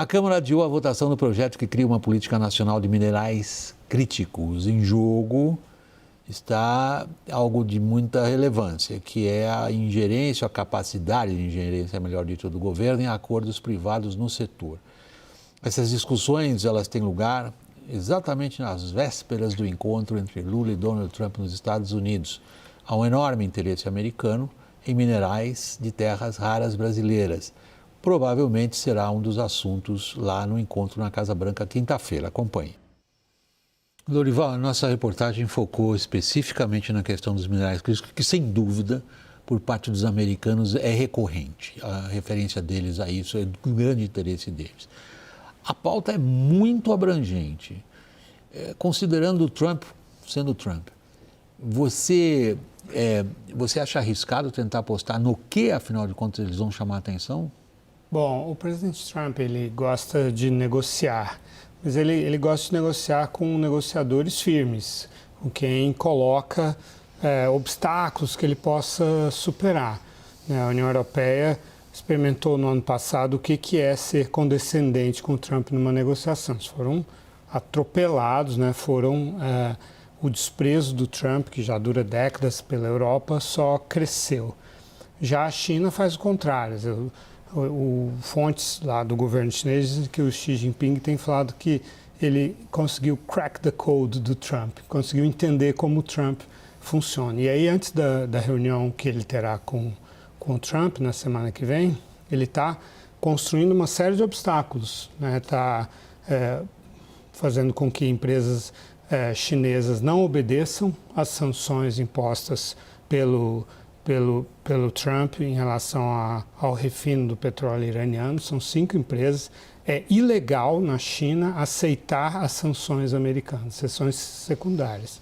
A Câmara adiou a votação do projeto que cria uma política nacional de minerais críticos. Em jogo está algo de muita relevância, que é a ingerência, a capacidade de ingerência, melhor dito, do governo em acordos privados no setor. Essas discussões, elas têm lugar exatamente nas vésperas do encontro entre Lula e Donald Trump nos Estados Unidos. Há um enorme interesse americano em minerais de terras raras brasileiras. Provavelmente será um dos assuntos lá no encontro na Casa Branca, quinta-feira. Acompanhe. Lorival, a nossa reportagem focou especificamente na questão dos minerais críticos, que sem dúvida, por parte dos americanos, é recorrente. A referência deles a isso é do grande interesse deles. A pauta é muito abrangente. Considerando o Trump, sendo Trump, você acha arriscado tentar apostar no que, afinal de contas, eles vão chamar a atenção? Bom, o presidente Trump, ele gosta de negociar, mas ele gosta de negociar com negociadores firmes, com quem coloca obstáculos que ele possa superar. A União Europeia experimentou no ano passado o que é ser condescendente com o Trump numa negociação. Eles foram atropelados, o desprezo do Trump, que já dura décadas pela Europa, só cresceu. Já a China faz o contrário. Fontes lá do governo chinês dizem que o Xi Jinping tem falado que ele conseguiu crack the code do Trump, conseguiu entender como o Trump funciona. E aí, antes da reunião que ele terá com o Trump na semana que vem, ele está construindo uma série de obstáculos, está fazendo com que empresas chinesas não obedeçam às sanções impostas pelo Trump em relação ao refino do petróleo iraniano. São 5 empresas. É ilegal na China aceitar as sanções americanas, sanções secundárias.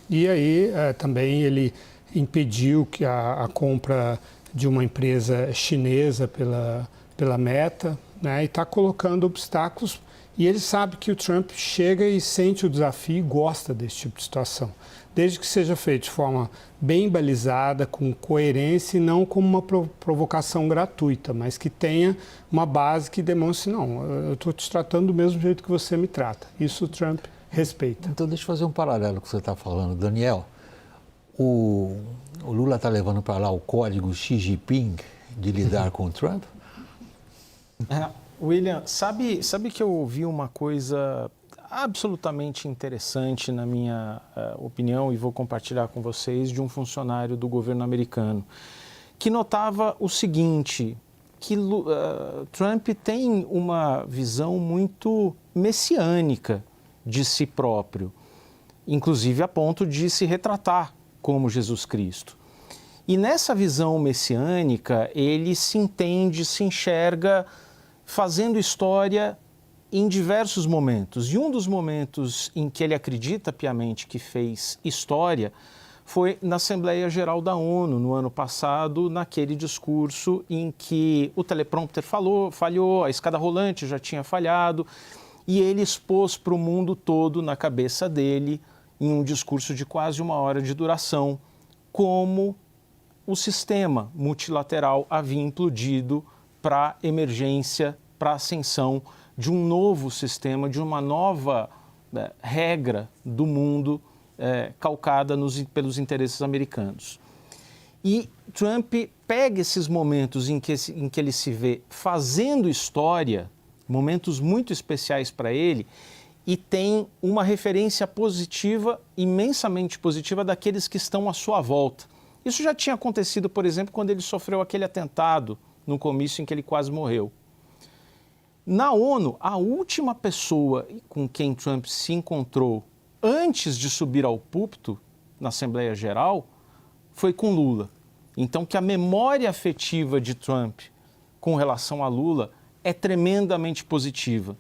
E aí também ele impediu que a compra de uma empresa chinesa pela Meta, e está colocando obstáculos. E ele sabe que o Trump chega e sente o desafio e gosta desse tipo de situação, desde que seja feito de forma bem balizada, com coerência e não como uma provocação gratuita, mas que tenha uma base que demonstre, não, eu estou te tratando do mesmo jeito que você me trata. Isso o Trump respeita. Então, deixa eu fazer um paralelo com o que você está falando, Daniel. O Lula está levando para lá o código Xi Jinping de lidar com o Trump? William, sabe que eu ouvi uma coisa absolutamente interessante, na minha opinião, e vou compartilhar com vocês, de um funcionário do governo americano, que notava o seguinte, que Trump tem uma visão muito messiânica de si próprio, inclusive a ponto de se retratar como Jesus Cristo. E nessa visão messiânica, ele se entende, se enxerga fazendo história em diversos momentos. E um dos momentos em que ele acredita piamente que fez história foi na Assembleia Geral da ONU, no ano passado, naquele discurso em que o teleprompter falhou, a escada rolante já tinha falhado, e ele expôs para o mundo todo, na cabeça dele, em um discurso de quase 1 hora de duração, como o sistema multilateral havia implodido para a emergência, para a ascensão de um novo sistema, de uma nova regra do mundo calcada pelos interesses americanos. E Trump pega esses momentos em que ele se vê fazendo história, momentos muito especiais para ele, e tem uma referência positiva, imensamente positiva, daqueles que estão à sua volta. Isso já tinha acontecido, por exemplo, quando ele sofreu aquele atentado no comício em que ele quase morreu. Na ONU, a última pessoa com quem Trump se encontrou antes de subir ao púlpito na Assembleia Geral foi com Lula. Então, que a memória afetiva de Trump com relação a Lula é tremendamente positiva.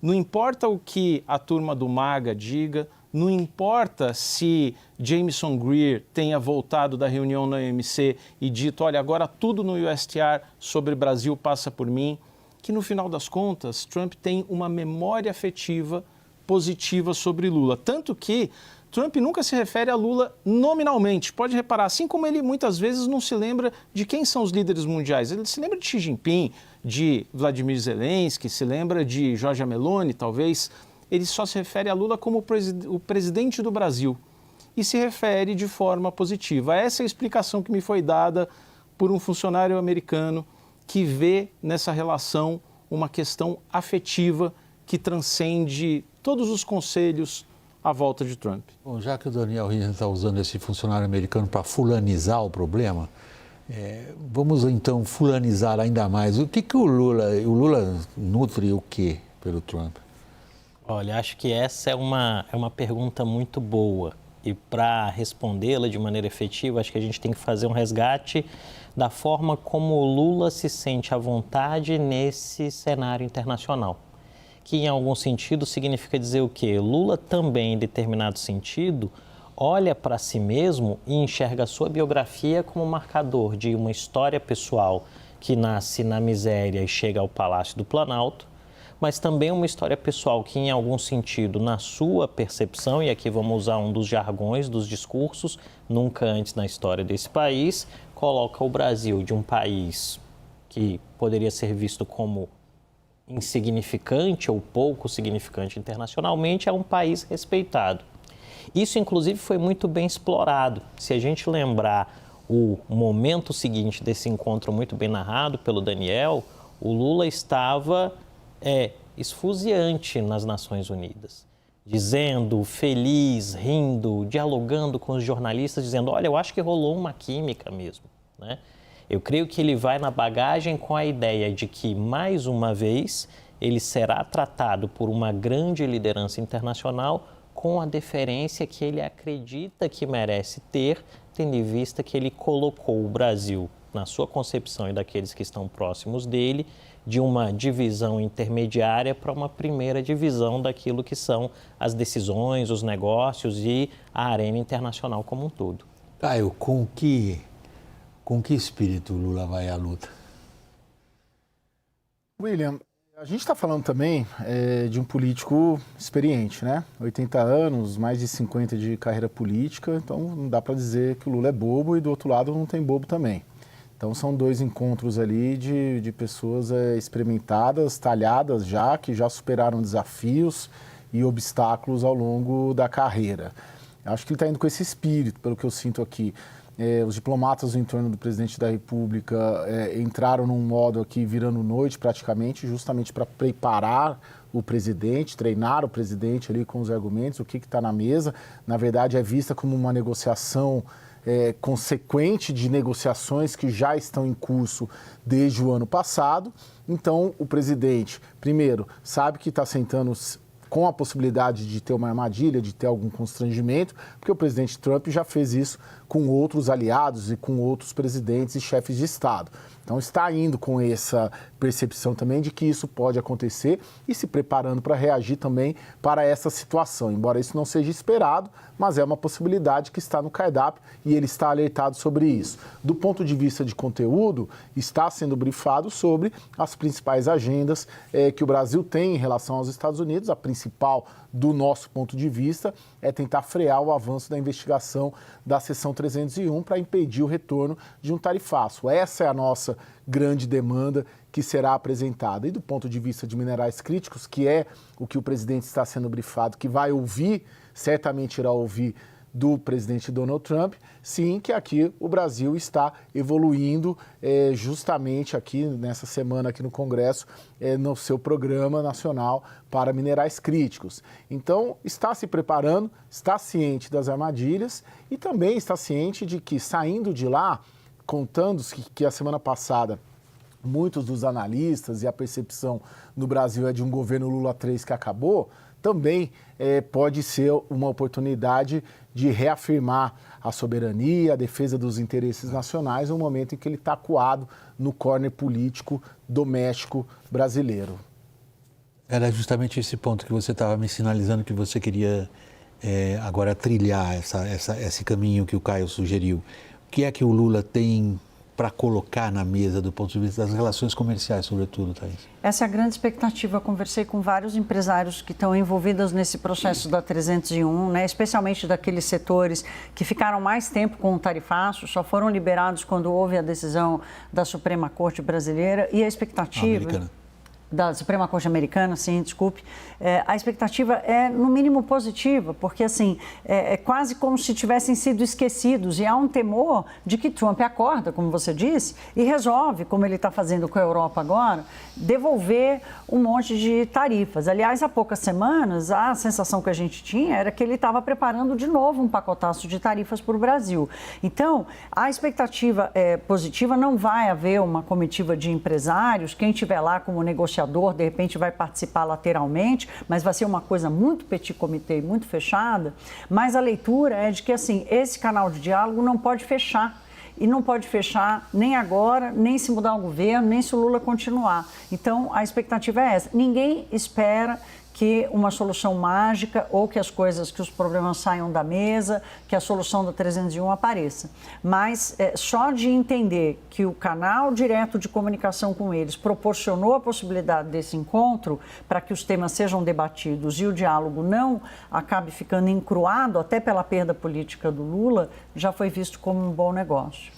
Não importa o que a turma do MAGA diga, não importa se Jameson Greer tenha voltado da reunião na OMC e dito, olha, agora tudo no USTR sobre Brasil passa por mim, que no final das contas, Trump tem uma memória afetiva positiva sobre Lula. Tanto que, Trump nunca se refere a Lula nominalmente. Pode reparar, assim como ele muitas vezes não se lembra de quem são os líderes mundiais. Ele se lembra de Xi Jinping, de Vladimir Zelensky, se lembra de Giorgia Meloni, talvez. Ele só se refere a Lula como o presidente do Brasil e se refere de forma positiva. Essa é a explicação que me foi dada por um funcionário americano que vê nessa relação uma questão afetiva que transcende todos os conselhos à volta de Trump. Bom, já que o Daniel Rienzi está usando esse funcionário americano para fulanizar o problema, vamos então fulanizar ainda mais. O que o Lula nutre o quê pelo Trump? Olha, acho que essa é uma pergunta muito boa. E para respondê-la de maneira efetiva, acho que a gente tem que fazer um resgate da forma como o Lula se sente à vontade nesse cenário internacional. Que, em algum sentido, significa dizer o quê? Lula também, em determinado sentido, olha para si mesmo e enxerga a sua biografia como marcador de uma história pessoal que nasce na miséria e chega ao Palácio do Planalto, mas também uma história pessoal que, em algum sentido, na sua percepção, e aqui vamos usar um dos jargões, dos discursos, nunca antes na história desse país, coloca o Brasil de um país que poderia ser visto como insignificante ou pouco significante internacionalmente, a um país respeitado. Isso, inclusive, foi muito bem explorado. Se a gente lembrar o momento seguinte desse encontro muito bem narrado pelo Daniel, o Lula estava esfuziante nas Nações Unidas, dizendo, feliz, rindo, dialogando com os jornalistas, dizendo, olha, eu acho que rolou uma química mesmo, né? Eu creio que ele vai na bagagem com a ideia de que, mais uma vez, ele será tratado por uma grande liderança internacional com a deferência que ele acredita que merece ter, tendo em vista que ele colocou o Brasil, na sua concepção e daqueles que estão próximos dele, de uma divisão intermediária para uma primeira divisão daquilo que são as decisões, os negócios e a arena internacional como um todo. Caio, com que espírito o Lula vai à luta? William, a gente está falando também de um político experiente, né? 80 anos, mais de 50 de carreira política, então não dá para dizer que o Lula é bobo e do outro lado não tem bobo também. Então são dois encontros ali de pessoas experimentadas, talhadas já, que já superaram desafios e obstáculos ao longo da carreira. Acho que ele está indo com esse espírito, pelo que eu sinto aqui. Os diplomatas em torno do presidente da República entraram num modo aqui virando noite praticamente, justamente para preparar o presidente, treinar o presidente ali com os argumentos, o que está na mesa. Na verdade, é vista como uma negociação consequente de negociações que já estão em curso desde o ano passado. Então, o presidente, primeiro, sabe que está sentando com a possibilidade de ter uma armadilha, de ter algum constrangimento, porque o presidente Trump já fez isso com outros aliados e com outros presidentes e chefes de Estado. Então está indo com essa percepção também de que isso pode acontecer e se preparando para reagir também para essa situação. Embora isso não seja esperado, mas é uma possibilidade que está no cardápio e ele está alertado sobre isso. Do ponto de vista de conteúdo, está sendo brifado sobre as principais agendas que o Brasil tem em relação aos Estados Unidos. A principal, do nosso ponto de vista, é tentar frear o avanço da investigação da seção 301 para impedir o retorno de um tarifaço. Essa é a nossa grande demanda que será apresentada. E do ponto de vista de minerais críticos, que é o que o presidente está sendo brifado, que vai ouvir, certamente irá ouvir do presidente Donald Trump, sim, que aqui o Brasil está evoluindo justamente aqui nessa semana aqui no Congresso, no seu programa nacional para minerais críticos. Então, está se preparando, está ciente das armadilhas e também está ciente de que, saindo de lá, contando que a semana passada muitos dos analistas e a percepção no Brasil é de um governo Lula 3 que acabou, também pode ser uma oportunidade de reafirmar a soberania, a defesa dos interesses nacionais no momento em que ele está acuado no corner político doméstico brasileiro. Era justamente esse ponto que você estava me sinalizando que você queria agora trilhar esse caminho que o Caio sugeriu. O que é que o Lula tem para colocar na mesa do ponto de vista das relações comerciais, sobretudo, Thaís? Essa é a grande expectativa. Eu conversei com vários empresários que estão envolvidos nesse processo da 301, né? Especialmente daqueles setores que ficaram mais tempo com o tarifaço, só foram liberados quando houve a decisão da Suprema Corte Brasileira, e a expectativa... Americana. Da Suprema Corte Americana, sim, desculpe. A expectativa é, no mínimo, positiva, porque, assim, é quase como se tivessem sido esquecidos, e há um temor de que Trump acorda, como você disse, e resolve, como ele está fazendo com a Europa agora, devolver um monte de tarifas. Aliás, há poucas semanas, a sensação que a gente tinha era que ele estava preparando de novo um pacotaço de tarifas para o Brasil. Então, a expectativa é positiva, não vai haver uma comitiva de empresários, quem estiver lá como negociador, de repente vai participar lateralmente, mas vai ser uma coisa muito petit comité, muito fechada. Mas a leitura é de que, assim, esse canal de diálogo não pode fechar. E não pode fechar nem agora, nem se mudar o governo, nem se o Lula continuar. Então, a expectativa é essa. Ninguém espera que uma solução mágica ou que os problemas saiam da mesa, que a solução da 301 apareça. Mas só de entender que o canal direto de comunicação com eles proporcionou a possibilidade desse encontro para que os temas sejam debatidos e o diálogo não acabe ficando encruado até pela perda política do Lula, já foi visto como um bom negócio.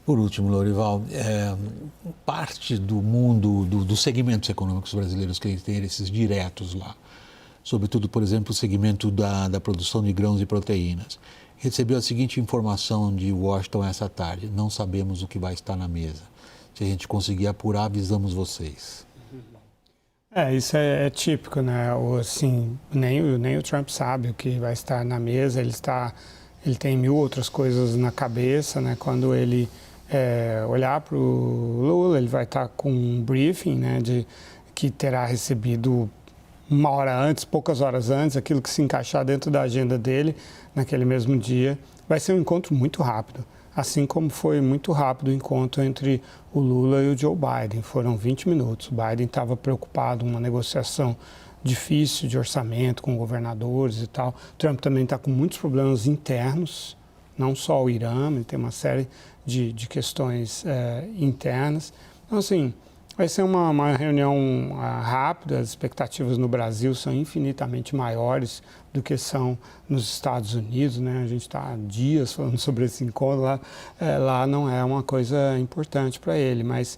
Por último, Lorival, parte do mundo, dos segmentos econômicos brasileiros que têm interesses diretos lá, sobretudo, por exemplo, o segmento da produção de grãos e proteínas, recebeu a seguinte informação de Washington essa tarde: não sabemos o que vai estar na mesa. Se a gente conseguir apurar, avisamos vocês. Isso é típico, né? Assim, nem o Trump sabe o que vai estar na mesa, ele tem mil outras coisas na cabeça, né? Quando ele olhar para o Lula, ele vai estar com um briefing, né, que terá recebido uma hora antes, poucas horas antes, aquilo que se encaixar dentro da agenda dele naquele mesmo dia. Vai ser um encontro muito rápido, assim como foi muito rápido o encontro entre o Lula e o Joe Biden. Foram 20 minutos. O Biden estava preocupado com uma negociação difícil de orçamento com governadores e tal. O Trump também está com muitos problemas internos, não só o Irã, ele tem uma série de questões internas. Então, assim, vai ser uma reunião rápida. As expectativas no Brasil são infinitamente maiores do que são nos Estados Unidos, né? A gente está há dias falando sobre esse encontro, lá não é uma coisa importante para ele, mas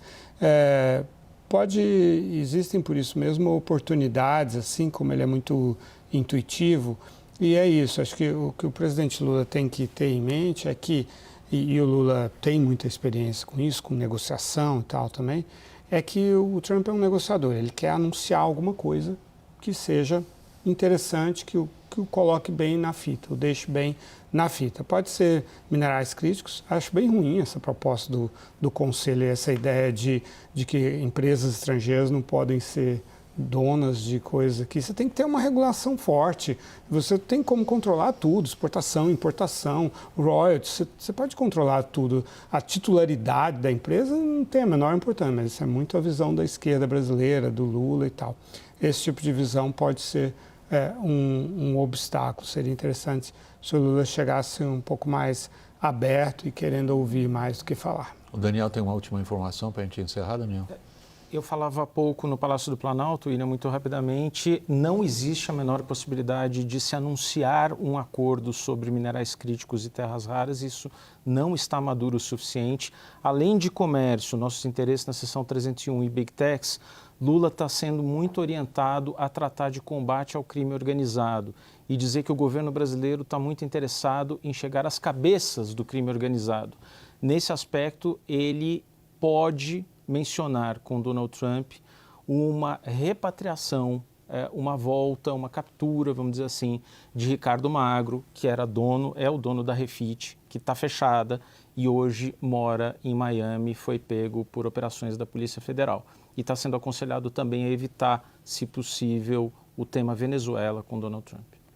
existem por isso mesmo oportunidades, assim como ele é muito intuitivo, e é isso. Acho que o presidente Lula tem que ter em mente é que, e o Lula tem muita experiência com isso, com negociação e tal também, é que o Trump é um negociador. Ele quer anunciar alguma coisa que seja interessante, que o coloque bem na fita, o deixe bem na fita. Pode ser minerais críticos. Acho bem ruim essa proposta do Conselho, essa ideia de que empresas estrangeiras não podem ser donas de coisas aqui. Você tem que ter uma regulação forte. Você tem como controlar tudo, exportação, importação, royalties. Você pode controlar tudo. A titularidade da empresa não tem a menor importância, mas isso é muito a visão da esquerda brasileira, do Lula e tal. Esse tipo de visão pode ser um obstáculo. Seria interessante se o Lula chegasse um pouco mais aberto e querendo ouvir mais do que falar. O Daniel tem uma última informação para a gente encerrar, Daniel? Eu falava há pouco no Palácio do Planalto, e muito rapidamente, não existe a menor possibilidade de se anunciar um acordo sobre minerais críticos e terras raras. Isso não está maduro o suficiente. Além de comércio, nossos interesses na seção 301 e Big Techs, Lula está sendo muito orientado a tratar de combate ao crime organizado e dizer que o governo brasileiro está muito interessado em chegar às cabeças do crime organizado. Nesse aspecto, ele pode mencionar com Donald Trump uma repatriação, uma volta, uma captura, vamos dizer assim, de Ricardo Magro, que é o dono da Refit, que está fechada e hoje mora em Miami, foi pego por operações da Polícia Federal. E está sendo aconselhado também a evitar, se possível, o tema Venezuela com Donald Trump.